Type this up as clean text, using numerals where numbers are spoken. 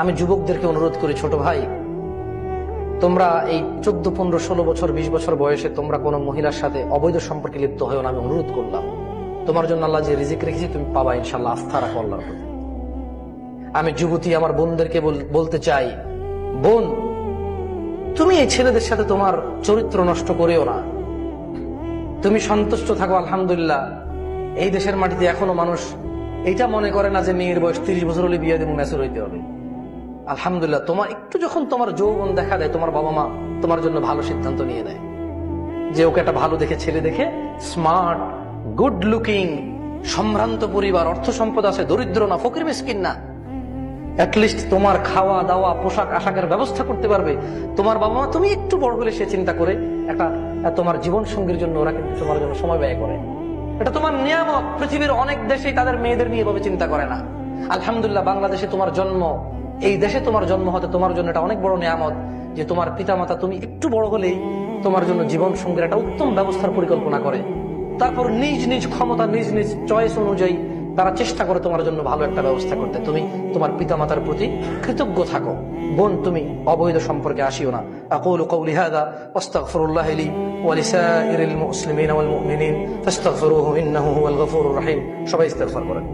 আমি যুবকদেরকে অনুরোধ করি, ছোট ভাই, তোমরা এই 14, 15, 16 বছর 20 বছর বয়সে তোমরা কোনো মহিলার সাথে অবৈধ সম্পর্কে লিপ্ত হয়েও না। আমি অনুরোধ করলাম, তোমার জন্য আল্লাহ যে রিজিক রেখেছি তুমি পাবা ইনশাল্লাহ। আস্থা রাখো আল্লাহর প্রতি। আমি যুবতী আমার বোনদেরকে বলতে চাই, বোন, তুমি এই ছেলেদের সাথে তোমার চরিত্র নষ্ট করেও না। তুমি সন্তুষ্ট থাকো। আলহামদুলিল্লাহ, এই দেশের মাটিতে এখনো মানুষ এটা মনে করে না যে মেয়ের বয়স 30 বছর হলে বিয়ে দেবো, ম্যাচুর হইতে হবে। আলহামদুলিল্লাহ, তোমার একটু যখন তোমার যৌবন দেখা দেয়, তোমার বাবা মা তোমার জন্য ভালো সিদ্ধান্ত নিয়ে নেয় যে ওকে একটা ভালো দেখে ছেলে দেখে, স্মার্ট, গুড লুকিং, সম্ভ্রান্ত পরিবার, অর্থ সম্পদ আছে, দরিদ্র না, ফকির মিসকিন না, অ্যাটলিস্ট তোমার খাওয়া দাওয়া পোশাক আশাকের ব্যবস্থা করতে পারবে। তোমার বাবা মা তুমি একটু বড় হলে সে চিন্তা করে একটা তোমার জীবন সঙ্গীর জন্য ওরা কিন্তু তোমার জন্য সময় ব্যয় করে। এটা তোমার নিয়ামত। পৃথিবীর অনেক দেশেই তাদের মেয়েদের নিয়ে এভাবে চিন্তা করে না। আলহামদুলিল্লাহ, বাংলাদেশে তোমার জন্ম, এই দেশে তোমার জন্ম হতে তোমার জন্য এটা অনেক বড় নিয়ামত যে তোমার পিতামাতা তুমি একটু বড় হলেই তোমার জন্য জীবন সঙ্গীর একটা উত্তম ব্যবস্থার পরিকল্পনা করে। তারপর নিজ নিজ ক্ষমতা, নিজ নিজ চয়েস অনুযায়ী তারা চেষ্টা করে তোমার জন্য ভালো একটা ব্যবস্থা করতে। তুমি তোমার পিতামাতার প্রতি কৃতজ্ঞ থাকো। বোন, তুমি অবৈধ সম্পর্কে আসিও না। আকুলু কওলি হাযা ওয়াস্তাগফিরুল্লাহ লি ওয়া লিসাইরিল মুসলিমিনা ওয়াল মুমিনিন ফাস্তাগফিরুহু ইন্নাহু হুয়াল গফুরুর রহিম। সবাই ইস্তিগফার করেন।